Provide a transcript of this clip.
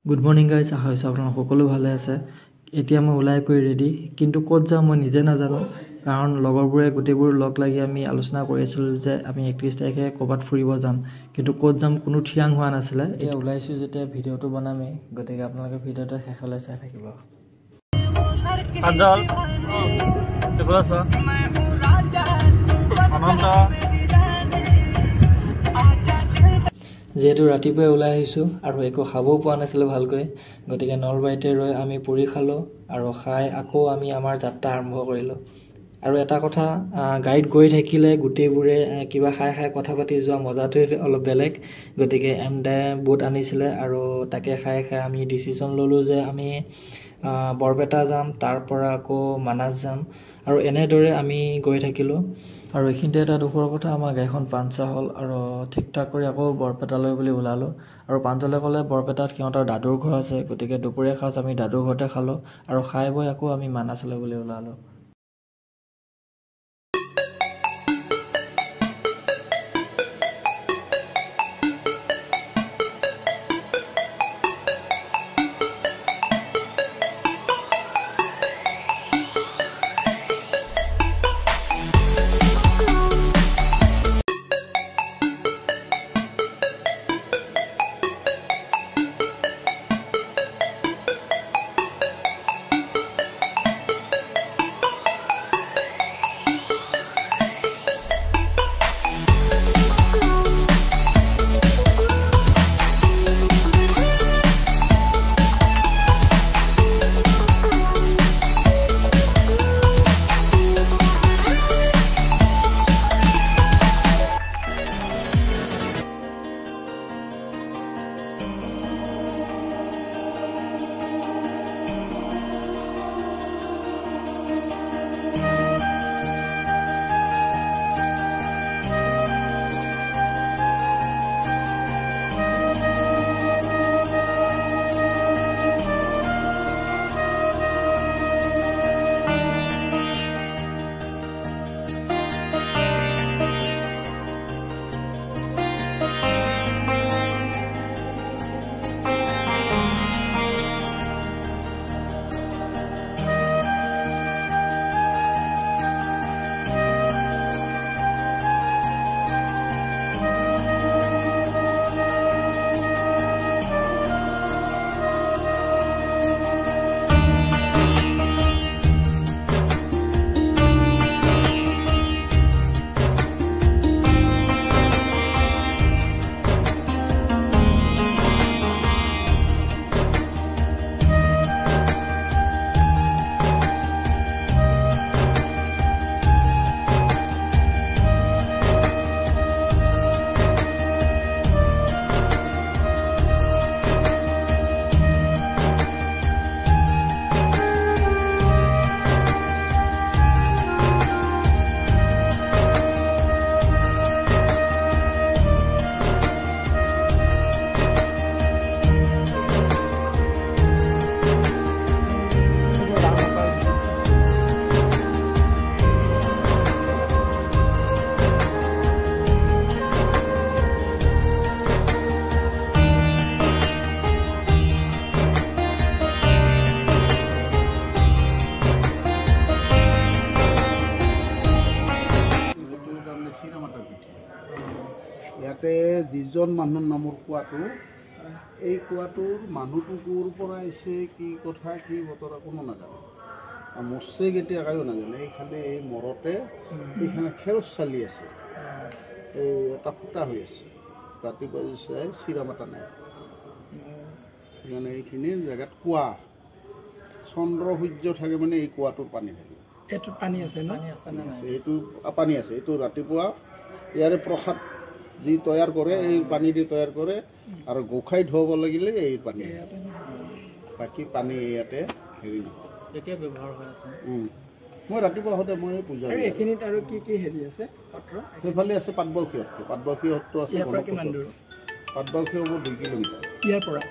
Good morning guys, আশা কৰিছোঁ আপোনালোক সকলো ভালে আছে। এতিয়া মই ওলাই কৰি ৰেডি, কিন্তু ক'ত যাওঁ মই নিজে নাজানো। কাৰণ লগৰবোৰে গোটেইবোৰ লগ লাগি আমি আলোচনা কৰি আছিলোঁ যে আমি 31 তাৰিখে ক'ৰবাত ফুৰিব যাম, কিন্তু ক'ত যাম কোনো থিৰাং হোৱা নাছিলে। এতিয়া ওলাইছোঁ যেতিয়া ভিডিঅ'টো বনামেই, গতিকে আপোনালোকে ভিডিঅ'টো শেষলৈ চাই থাকিব। যিহেতু ৰাতিপুৱাই ওলাই আহিছোঁ আৰু একো খাবও পোৱা নাছিলোঁ ভালকৈ, গতিকে নলবাৰীতে ৰৈ আমি পুৰি খালোঁ আৰু খাই আকৌ আমি আমাৰ যাত্ৰা আৰম্ভ কৰিলোঁ। আৰু এটা কথা, গাড়ীত গৈ থাকিলে গোটেইবোৰে কিবা খাই খাই কথা পাতি যোৱা মজাটোৱে অলপ বেলেগ। গতিকে এমদাই বুট আনিছিলে আৰু তাকে খাই খাই আমি ডিচিশ্যন ল'লোঁ যে আমি বৰপেটা যাম, তাৰ পৰা আকৌ মানাছ যাম, আৰু এনেদৰে আমি গৈ থাকিলোঁ। আৰু এইখিনিতে এটা দুখৰ কথা, আমাৰ গাড়ীখন পাঞ্চাৰ হ'ল আৰু ঠিক ঠাক কৰি আকৌ বৰপেটালৈ বুলি ওলালোঁ। আৰু পাঞ্চালে ক'লে বৰপেটাত সিহঁতৰ দাদুৰ ঘৰ আছে, গতিকে দুপৰীয়া সাঁজ আমি দাদুৰ ঘৰতে খালোঁ আৰু খাই বৈ আকৌ আমি মানাছলৈ বুলি ওলালোঁ। ইয়াতে যিজন মানুহৰ নামৰ কোৱাটো, এই কোৱাটোৰ মানুহটো ক'ৰ পৰা আহিছে, কি কথা কি বতৰা কোনো নাজানে, মৰছে কেতিয়া কায়ো নাজানে। এইখানে এই মৰতে এইখানে খেল চালি আছে, এই এটা ফুটা হৈ আছে, ৰাতিপুৱা চাই চিৰামাটা নাই। সেইকাৰণে এইখিনি জেগাত কোৱা চন্দ্ৰ সূৰ্য থাকে, মানে এই কোৱাটোৰ পানী থাকে। এইটো পানী আছে ন? এইটো পানী আছে। এইটো ৰাতিপুৱা ইয়াৰে প্ৰসাদ যি তৈয়াৰ কৰে, এই পানী দি তৈয়াৰ কৰে, আৰু গোসাঁই ধুৱাব লাগিলে এই পানী, বাকী পানী ইয়াতে হেৰি নহয়। এতিয়া ব্যৱহাৰ হৈ আছে। মই ৰাতিপুৱা আহোঁতে মই পূজা। এইখিনিত আৰু কি কি হেৰি আছে সত্ৰ? সেইফালে আছে পাটবাউসী সত্ৰ। পাটবাউসী সত্ৰ আছে। কিমান দূৰ? পাটবাউসী হ'ব 2 কিলোমিটাৰ ইয়াৰ পৰা।